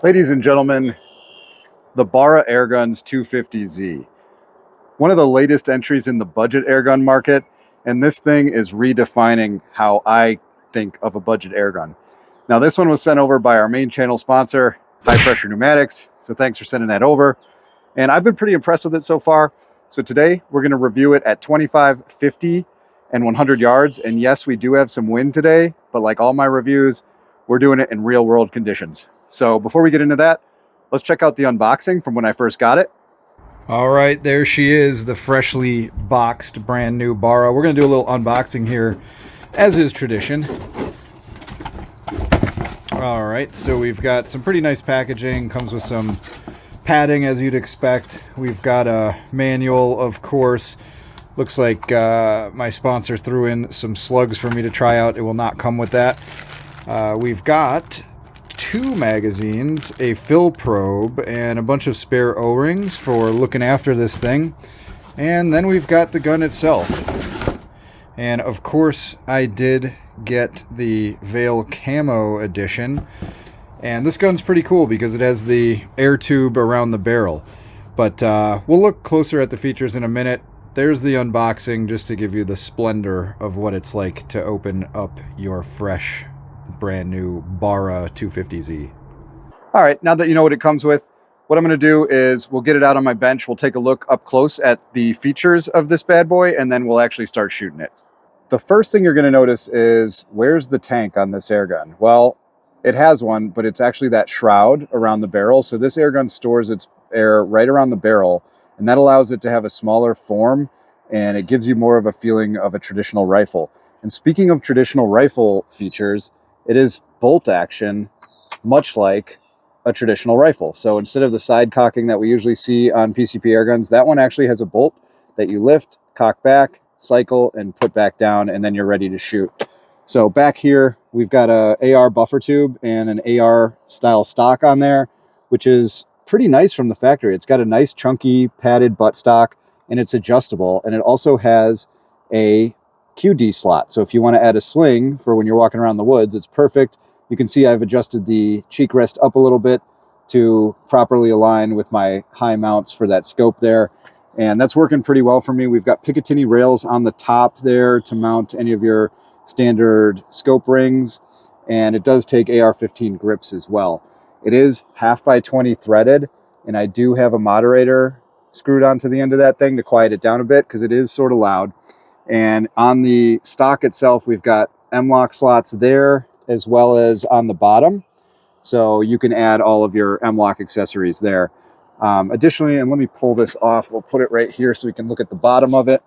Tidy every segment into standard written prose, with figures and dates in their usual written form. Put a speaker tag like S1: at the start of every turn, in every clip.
S1: Ladies and gentlemen, the Barra Airguns 250Z. One of the latest entries in the budget airgun market, and this thing is redefining how I think of a budget airgun. Now, this one was sent over by our main channel sponsor, High Pressure Pneumatics, so thanks for sending that over. And I've been pretty impressed with it so far. So today, we're going to review it at 25, 50, and 100 yards. And yes, we do have some wind today, but like all my reviews, we're doing it in real-world conditions. So before we get into that, let's check out the unboxing from when I first got it.
S2: All right, there she is, the freshly boxed brand new Barra. We're going to do a little unboxing here, as is tradition. All right, so we've got some pretty nice packaging. Comes with some padding, as you'd expect. We've got a manual, of course. Looks like my sponsor threw in some slugs for me to try out. It will not come with that. We've got 2 magazines, a fill probe, and a bunch of spare O-rings for looking after this thing. And then we've got the gun itself. And of course, I did get the Veil Camo edition. And this gun's pretty cool because it has the air tube around the barrel. But we'll look closer at the features in a minute. There's the unboxing just to give you the splendor of what it's like to open up your fresh brand new Barra 250Z.
S1: All right, now that you know what it comes with, what I'm going to do is we'll get it out on my bench. We'll take a look up close at the features of this bad boy, and then we'll actually start shooting it. The first thing you're going to notice is, where's the tank on this airgun? Well, it has one, but it's actually that shroud around the barrel. So this airgun stores its air right around the barrel, and that allows it to have a smaller form, and it gives you more of a feeling of a traditional rifle. And speaking of traditional rifle features, it is bolt action, much like a traditional rifle. So instead of the side cocking that we usually see on PCP airguns, that one actually has a bolt that you lift, cock back, cycle, and put back down, and then you're ready to shoot. So back here, we've got a AR buffer tube and an AR style stock on there, which is pretty nice from the factory. It's got a nice chunky padded buttstock, and it's adjustable, and it also has a QD slot. So if you want to add a sling for when you're walking around the woods, it's perfect. You can see I've adjusted the cheek rest up a little bit to properly align with my high mounts for that scope there. And that's working pretty well for me. We've got Picatinny rails on the top there to mount any of your standard scope rings. And it does take AR-15 grips as well. It is 1/2x20 threaded, and I do have a moderator screwed onto the end of that thing to quiet it down a bit because it is sort of loud. And on the stock itself, we've got M-LOK slots there as well as on the bottom. So you can add all of your M-LOK accessories there. Additionally, and let me pull this off, we'll put it right here so we can look at the bottom of it.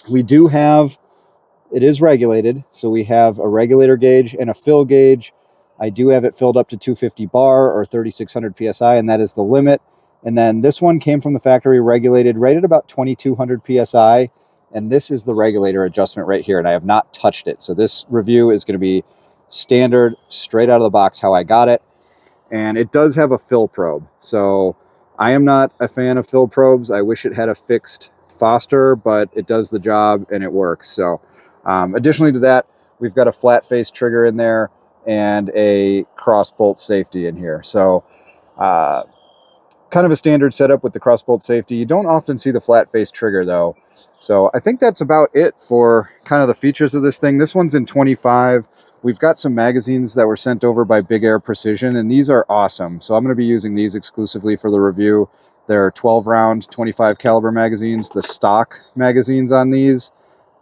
S1: We do have, it is regulated. So we have a regulator gauge and a fill gauge. I do have it filled up to 250 bar or 3,600 PSI, and that is the limit. And then this one came from the factory regulated right at about 2,200 PSI. And this is the regulator adjustment right here, and I have not touched it. So this review is going to be standard, straight out of the box, how I got it. And it does have a fill probe. So I am not a fan of fill probes. I wish it had a fixed Foster, but it does the job and it works. So additionally to that, we've got a flat face trigger in there and a cross bolt safety in here. So kind of a standard setup with the cross bolt safety. You don't often see the flat face trigger though. So I think that's about it for kind of the features of this thing. This one's in 25. We've got some magazines that were sent over by Big Air Precision, and these are awesome. So I'm going to be using these exclusively for the review. They're 12 round, 25 caliber magazines. The stock magazines on these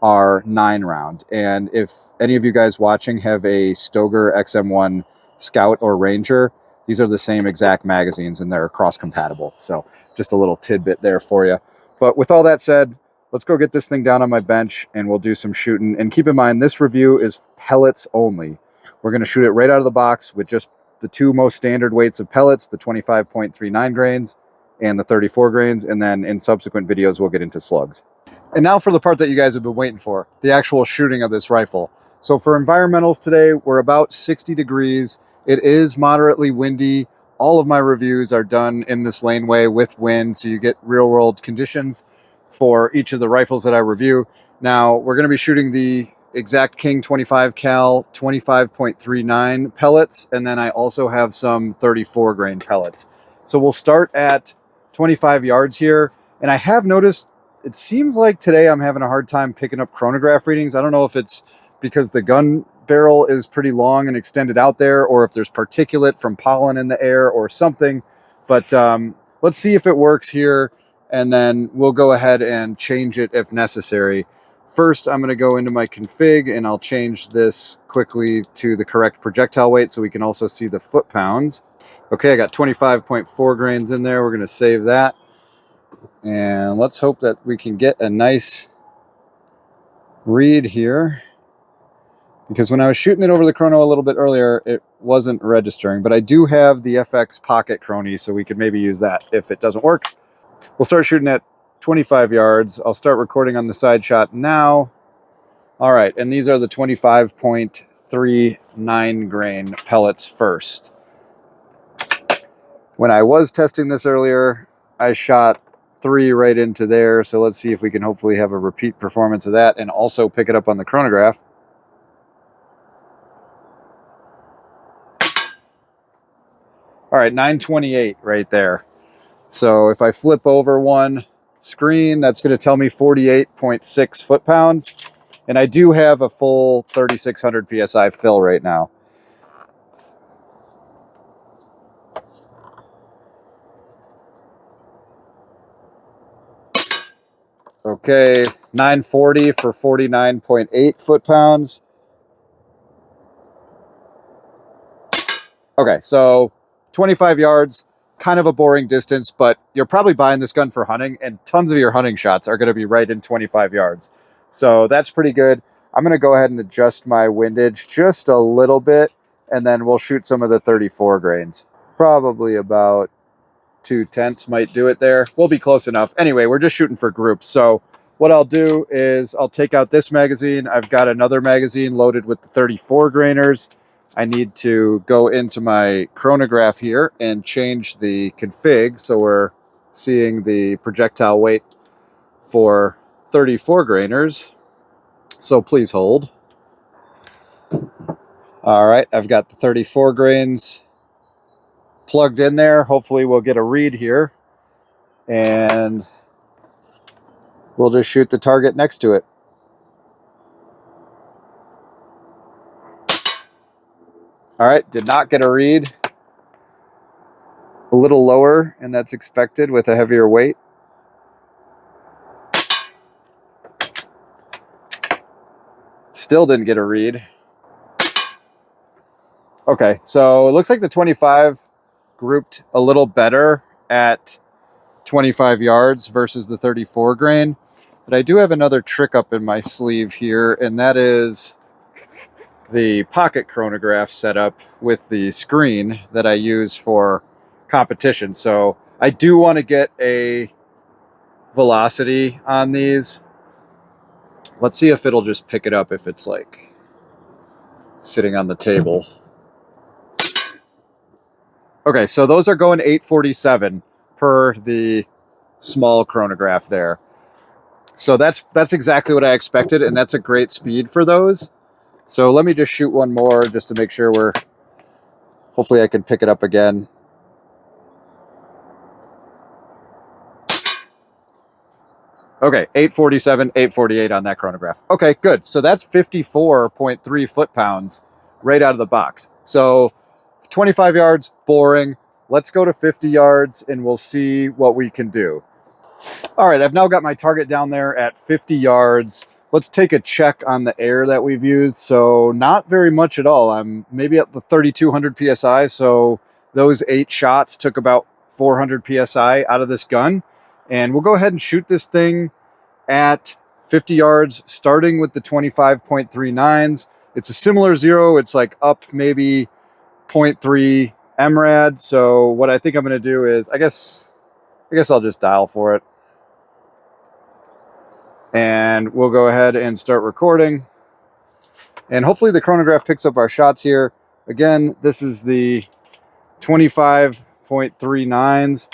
S1: are 9 round. And if any of you guys watching have a Stoeger XM1 Scout or Ranger, these are the same exact magazines and they're cross compatible. So just a little tidbit there for you. But with all that said, let's go get this thing down on my bench and we'll do some shooting. And keep in mind, this review is pellets only. We're going to shoot it right out of the box with just the 2 most standard weights of pellets, the 25.39 grains and the 34 grains. And then in subsequent videos, we'll get into slugs. And now for the part that you guys have been waiting for, the actual shooting of this rifle. So for environmentals today, we're about 60 degrees. It is moderately windy. All of my reviews are done in this laneway with wind, so you get real world conditions for each of the rifles that I review. Now, we're going to be shooting the Exact King 25 cal 25.39 pellets, and then I also have some 34 grain pellets. So we'll start at 25 yards here, and I have noticed it seems like today I'm having a hard time picking up chronograph readings. I don't know if it's because the gun barrel is pretty long and extended out there, or if there's particulate from pollen in the air or something, but let's see if it works here, and then we'll go ahead and change it if necessary. First, I'm going to go into my config and I'll change this quickly to the correct projectile weight so we can also see the foot-pounds. Okay, I got 25.4 grains in there. We're going to save that. And let's hope that we can get a nice read here. Because when I was shooting it over the chrono a little bit earlier, it wasn't registering. But I do have the FX Pocket Chrony, so we could maybe use that if it doesn't work. We'll start shooting at 25 yards. I'll start recording on the side shot now. All right, and these are the 25.39 grain pellets first. When I was testing this earlier, I shot 3 right into there, so let's see if we can hopefully have a repeat performance of that and also pick it up on the chronograph. All right, 928 right there. So if I flip over one screen, that's going to tell me 48.6 foot-pounds. And I do have a full 3,600 PSI fill right now. Okay, 940 for 49.8 foot-pounds. Okay, so 25 yards. Kind of a boring distance, but you're probably buying this gun for hunting, and tons of your hunting shots are going to be right in 25 yards. So that's pretty good. I'm going to go ahead and adjust my windage just a little bit, and then we'll shoot some of the 34 grains. Probably about 2/10 might do it there. We'll be close enough. Anyway, we're just shooting for groups. So what I'll do is I'll take out this magazine. I've got another magazine loaded with the 34 grainers. I need to go into my chronograph here and change the config so we're seeing the projectile weight for 34 grainers. So please hold. All right, I've got the 34 grains plugged in there. Hopefully we'll get a read here, and we'll just shoot the target next to it. All right, did not get a read. A little lower, and that's expected with a heavier weight. Still didn't get a read. Okay, so it looks like the 25 grouped a little better at 25 yards versus the 34 grain. But I do have another trick up in my sleeve here, and that is the pocket chronograph setup with the screen that I use for competition. So I do want to get a velocity on these. Let's see if it'll just pick it up if it's like sitting on the table. Okay, so those are going 847 per the small chronograph there. So that's exactly what I expected, and that's a great speed for those. So let me just shoot one more just to make sure hopefully I can pick it up again. Okay, 847, 848 on that chronograph. Okay, good. So that's 54.3 foot-pounds right out of the box. So 25 yards, boring. Let's go to 50 yards and we'll see what we can do. All right, I've now got my target down there at 50 yards. Let's take a check on the air that we've used. So not very much at all. I'm maybe at the 3,200 PSI. So those 8 shots took about 400 PSI out of this gun. And we'll go ahead and shoot this thing at 50 yards, starting with the 25.39s. It's a similar zero. It's like up maybe 0.3 MRAD. So what I think I'm going to do is, I guess I'll just dial for it. And we'll go ahead and start recording. And hopefully the chronograph picks up our shots here. Again, this is the 25.39s.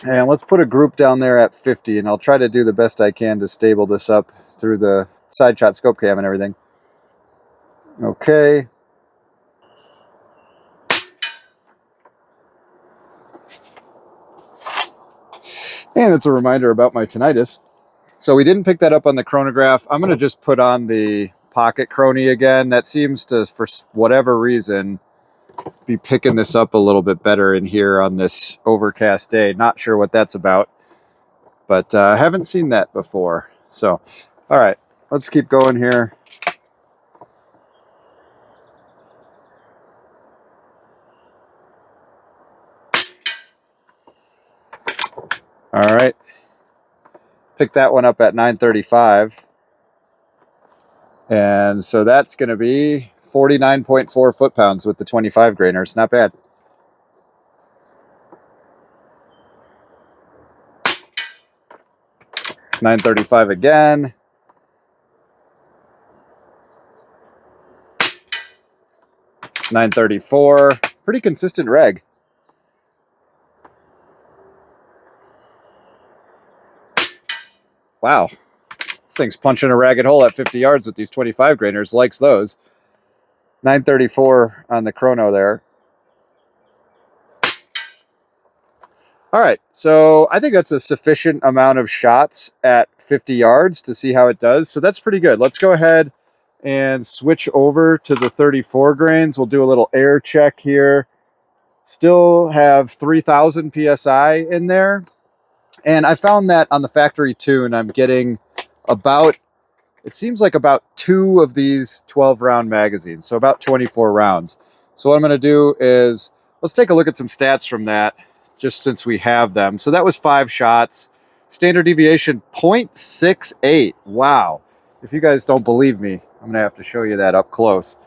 S1: And let's put a group down there at 50, and I'll try to do the best I can to stable this up through the side shot scope cam and everything. Okay. And it's a reminder about my tinnitus. So we didn't pick that up on the chronograph. I'm going to just put on the pocket chrony again. That seems to, for whatever reason, be picking this up a little bit better in here on this overcast day. Not sure what that's about, but I haven't seen that before. So, all right, let's keep going here. All right, pick that one up at 935. And so that's going to be 49.4 foot-pounds with the 25 grainers. Not bad. $935 again. $934. Pretty consistent reg. Wow. This thing's punching a ragged hole at 50 yards with these 25 grainers. Likes those. 934 on the chrono there. All right, so I think that's a sufficient amount of shots at 50 yards to see how it does. So that's pretty good. Let's go ahead and switch over to the 34 grains. We'll do a little air check here. Still have 3,000 PSI in there. And I found that on the factory tune, I'm getting about, it seems like about 2 of these 12-round magazines, so about 24 rounds. So what I'm going to do is, let's take a look at some stats from that, just since we have them. So that was 5 shots. Standard deviation 0.68. Wow. If you guys don't believe me, I'm going to have to show you that up close.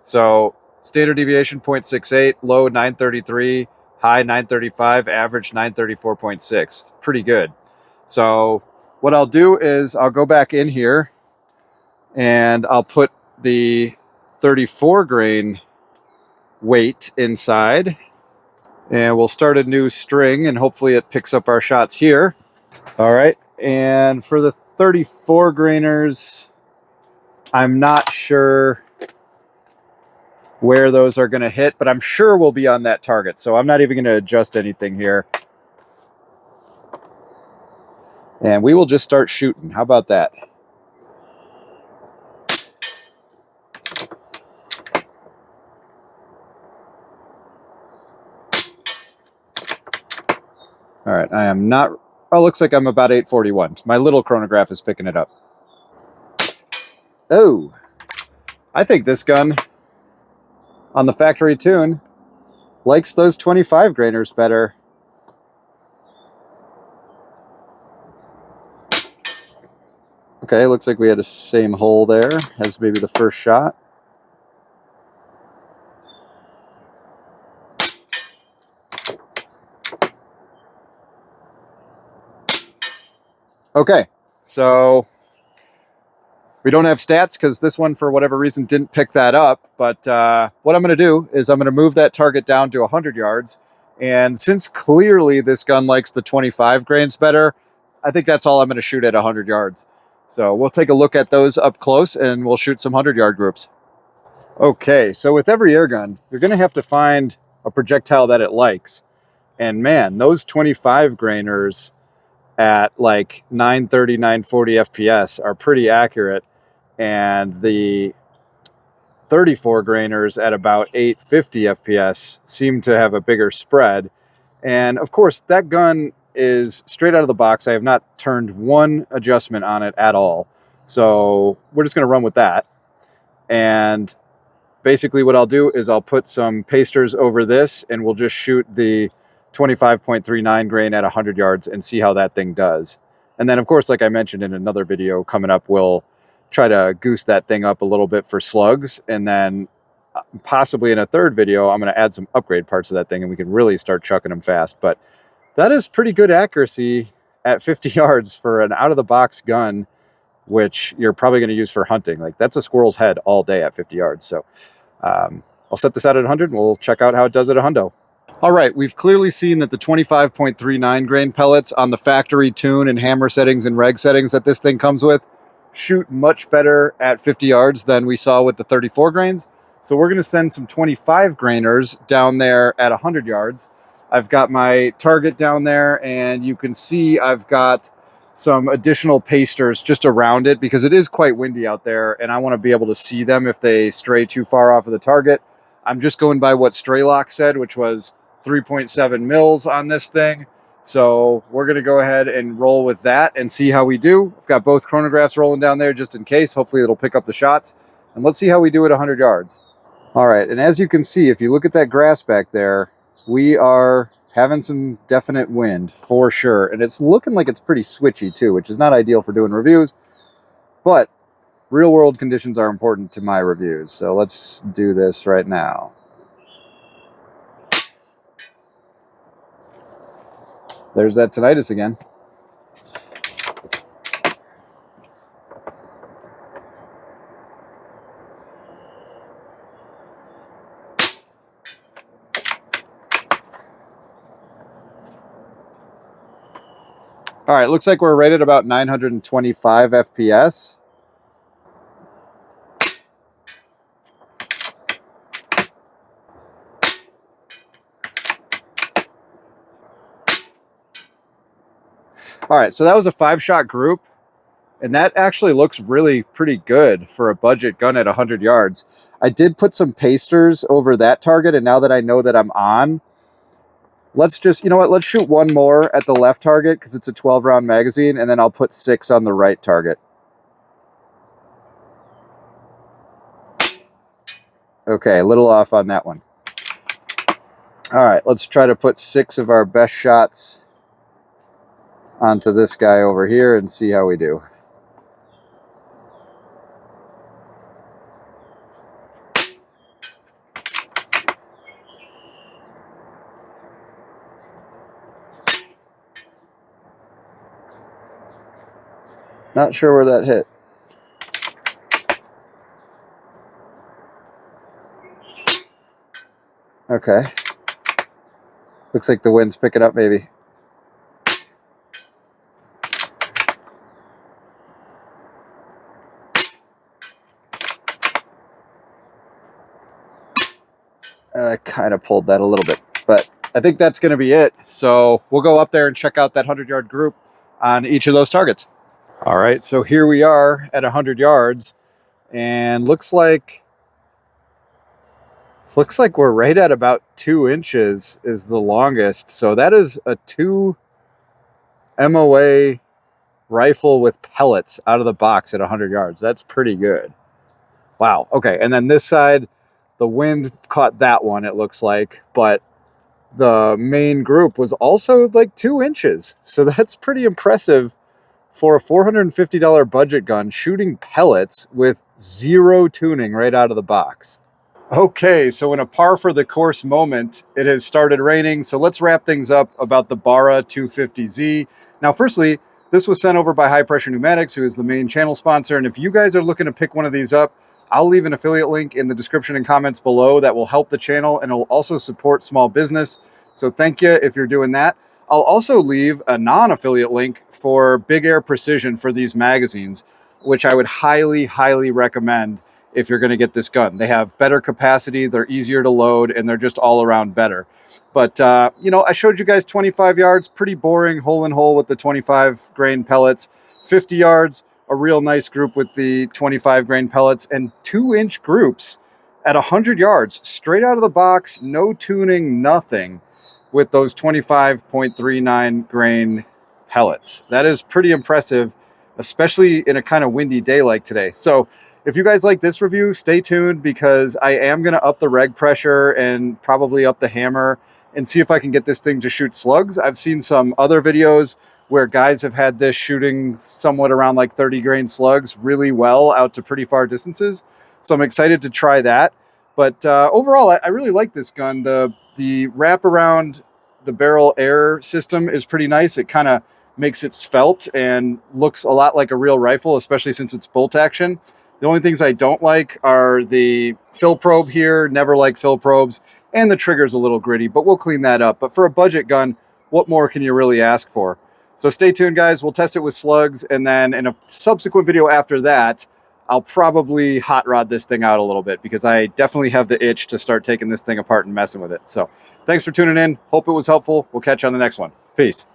S1: So standard deviation 0.68, low 933, high 935, average 934.6. Pretty good. So what I'll do is I'll go back in here and I'll put the 34 grain weight inside. And we'll start a new string and hopefully it picks up our shots here. All right, and for the 34 grainers, I'm not sure where those are gonna hit, but I'm sure we'll be on that target. So I'm not even gonna adjust anything here. And we will just start shooting. How about that? All right, I am not, oh, looks like I'm about 841. My little chronograph is picking it up. Oh, I think this gun on the factory tune likes those 25 grainers better. Okay, looks like we had the same hole there as maybe the first shot. Okay, so we don't have stats because this one, for whatever reason, didn't pick that up. But what I'm going to do is I'm going to move that target down to 100 yards. And since clearly this gun likes the 25 grains better, I think that's all I'm going to shoot at 100 yards. So we'll take a look at those up close and we'll shoot some 100-yard groups. Okay, so with every air gun, you're going to have to find a projectile that it likes. And man, those 25 grainers at like 930, 940 FPS are pretty accurate. And the 34 grainers at about 850 FPS seem to have a bigger spread. And of course, that gun is straight out of the box. I have not turned one adjustment on it at all. So we're just going to run with that. And basically what I'll do is I'll put some pasters over this and we'll just shoot the 25.39 grain at 100 yards and see how that thing does. And then of course, like I mentioned in another video coming up, we'll try to goose that thing up a little bit for slugs. And then possibly in a third video, I'm going to add some upgrade parts of that thing and we can really start chucking them fast. But that is pretty good accuracy at 50 yards for an out of the box gun, which you're probably going to use for hunting. Like that's a squirrel's head all day at 50 yards. So I'll set this out at 100 and we'll check out how it does at a hundo. All right, we've clearly seen that the 25.39 grain pellets on the factory tune and hammer settings and reg settings that this thing comes with shoot much better at 50 yards than we saw with the 34 grains. So we're going to send some 25 grainers down there at 100 yards. I've got my target down there, and you can see I've got some additional pasters just around it because it is quite windy out there, and I want to be able to see them if they stray too far off of the target. I'm just going by what Straylock said, which was 3.7 mils on this thing. So we're going to go ahead and roll with that and see how we do. I've got both chronographs rolling down there just in case. Hopefully it'll pick up the shots. And let's see how we do at 100 yards. All right, and as you can see, if you look at that grass back there, we are having some definite wind for sure. And it's looking like it's pretty switchy too, which is not ideal for doing reviews. But real world conditions are important to my reviews. So let's do this right now. There's that tinnitus again. All right, looks like we're right at about 925 FPS. All right, so that was a 5-shot group, and that actually looks really pretty good for a budget gun at 100 yards. I did put some pasters over that target, and now that I know that I'm on, let's just, you know what, let's shoot one more at the left target because it's a 12-round magazine, and then I'll put 6 on the right target. Okay, a little off on that one. All right, let's try to put 6 of our best shots onto this guy over here and see how we do. Not sure where that hit. Okay. Looks like the wind's picking up maybe. I kind of pulled that a little bit, but I think that's going to be it. So we'll go up there and check out that 100-yard group on each of those targets. All right, so here we are at 100 yards, and looks like we're right at about 2 inches is the longest. So that is a 2 MOA rifle with pellets out of the box at 100 yards. That's pretty good. Wow. Okay, and then this side, the wind caught that one, it looks like, but the main group was also like 2 inches. So that's pretty impressive for a $450 budget gun shooting pellets with 0 tuning right out of the box. Okay, so in a par for the course moment, it has started raining. So let's wrap things up about the Barra 250Z. Now, firstly, this was sent over by High Pressure Pneumatics, who is the main channel sponsor. And if you guys are looking to pick one of these up, I'll leave an affiliate link in the description and comments below that will help the channel, and it'll also support small business. So thank you if you're doing that. I'll also leave a non-affiliate link for Big Air Precision for these magazines, which I would highly, highly recommend if you're going to get this gun. They have better capacity, they're easier to load, and they're just all around better. But, you know, I showed you guys 25 yards, pretty boring hole-in-hole with the 25 grain pellets. 50 yards, a real nice group with the 25 grain pellets, and 2-inch groups at 100 yards, straight out of the box, no tuning, nothing, with those 25.39 grain pellets. That is pretty impressive, especially in a kind of windy day like today. So if you guys like this review, stay tuned, because I am going to up the reg pressure and probably up the hammer and see if I can get this thing to shoot slugs. I've seen some other videos where guys have had this shooting somewhat around like 30 grain slugs really well out to pretty far distances. So I'm excited to try that. But overall, I really like this gun. The wrap around the barrel air system is pretty nice. It kind of makes it svelte and looks a lot like a real rifle, especially since it's bolt action. The only things I don't like are the fill probe here. Never like fill probes. And the trigger's a little gritty, but we'll clean that up. But for a budget gun, what more can you really ask for? So stay tuned, guys. We'll test it with slugs, and then in a subsequent video after that, I'll probably hot rod this thing out a little bit because I definitely have the itch to start taking this thing apart and messing with it. So thanks for tuning in. Hope it was helpful. We'll catch you on the next one. Peace.